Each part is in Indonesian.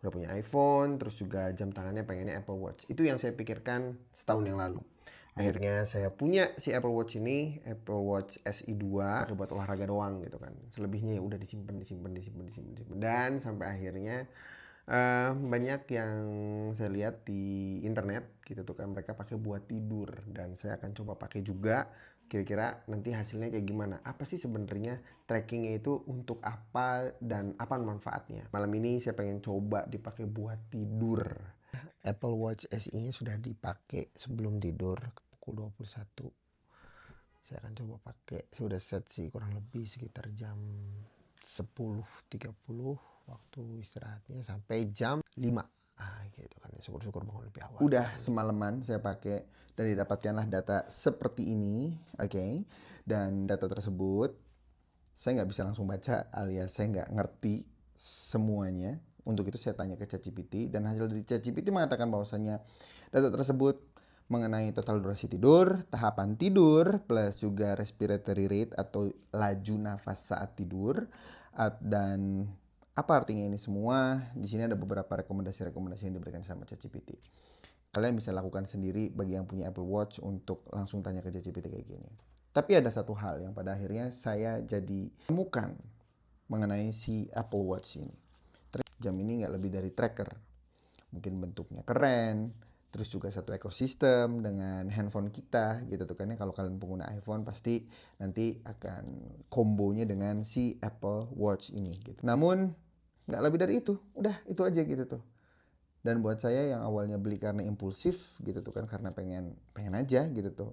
udah punya iPhone, terus juga jam tangannya pengennya Apple Watch. Itu yang saya pikirkan setahun yang lalu. Akhirnya saya punya si Apple Watch ini, Apple Watch SI 2, pakai buat olahraga doang gitu kan. Selebihnya ya udah disimpan. Dan sampai akhirnya banyak yang saya lihat di internet gitu tuh kan, mereka pakai buat tidur, dan saya akan coba pakai juga. Kira-kira nanti hasilnya kayak gimana? Apa sih sebenarnya trackingnya itu untuk apa dan apa manfaatnya? Malam ini saya pengen coba dipakai buat tidur. Apple Watch SE-nya sudah dipakai sebelum tidur pukul 21. Saya akan coba pakai. Saya udah set sih kurang lebih sekitar jam 10.30 waktu istirahatnya sampai jam 5. Gitu kan. Syukur-syukur bangun lebih awal. Udah semalaman saya pakai dan didapatkanlah data seperti ini, oke. Dan data tersebut saya nggak bisa langsung baca, alias saya nggak ngerti semuanya. Untuk itu saya tanya ke ChatGPT, dan hasil dari ChatGPT mengatakan bahwasanya data tersebut mengenai total durasi tidur, tahapan tidur, plus juga respiratory rate atau laju nafas saat tidur, dan apa artinya ini semua. Di sini ada beberapa rekomendasi-rekomendasi yang diberikan sama ChatGPT. Kalian bisa lakukan sendiri bagi yang punya Apple Watch untuk langsung tanya ke ChatGPT kayak gini. Tapi ada satu hal yang pada akhirnya saya jadi temukan mengenai si Apple Watch ini. Jam ini nggak lebih dari tracker. Mungkin bentuknya keren, terus juga satu ekosistem dengan handphone kita gitu tuh kan ya. Kalau kalian pengguna iPhone pasti nanti akan kombonya dengan si Apple Watch ini gitu. Namun nggak lebih dari itu, udah itu aja gitu tuh. Dan buat saya yang awalnya beli karena impulsif gitu tuh kan, karena pengen aja gitu tuh,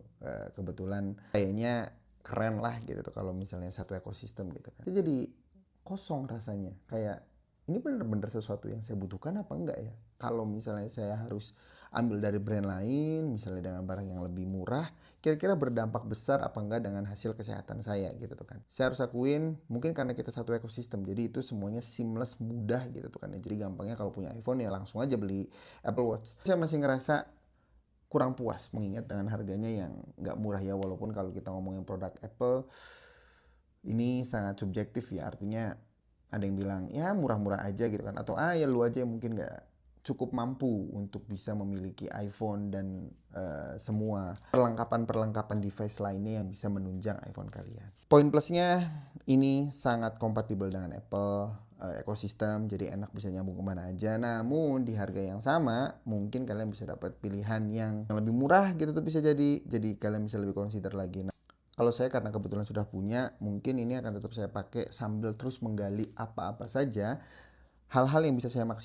kebetulan kayaknya keren lah gitu tuh kalau misalnya satu ekosistem gitu kan. Jadi kosong rasanya, kayak ini bener-bener sesuatu yang saya butuhkan apa enggak ya. Kalau misalnya saya harus ambil dari brand lain, misalnya dengan barang yang lebih murah, kira-kira berdampak besar apa enggak dengan hasil kesehatan saya gitu tuh kan. Saya harus akuin, mungkin karena kita satu ekosistem, jadi itu semuanya seamless, mudah gitu tuh kan. Jadi gampangnya kalau punya iPhone ya langsung aja beli Apple Watch. Saya masih ngerasa kurang puas mengingat dengan harganya yang nggak murah ya. Walaupun kalau kita ngomongin produk Apple ini sangat subjektif ya, artinya ada yang bilang ya murah-murah aja gitu kan, atau ya lu aja yang mungkin nggak cukup mampu untuk bisa memiliki iPhone dan semua perlengkapan device lainnya yang bisa menunjang iPhone kalian. Poin plusnya ini sangat kompatibel dengan Apple ekosistem, jadi enak bisa nyambung kemana aja. Namun di harga yang sama mungkin kalian bisa dapat pilihan yang lebih murah gitu tuh, bisa jadi kalian bisa lebih consider lagi. Kalau saya karena kebetulan sudah punya, mungkin ini akan tetap saya pakai sambil terus menggali apa-apa saja hal-hal yang bisa saya maksimalkan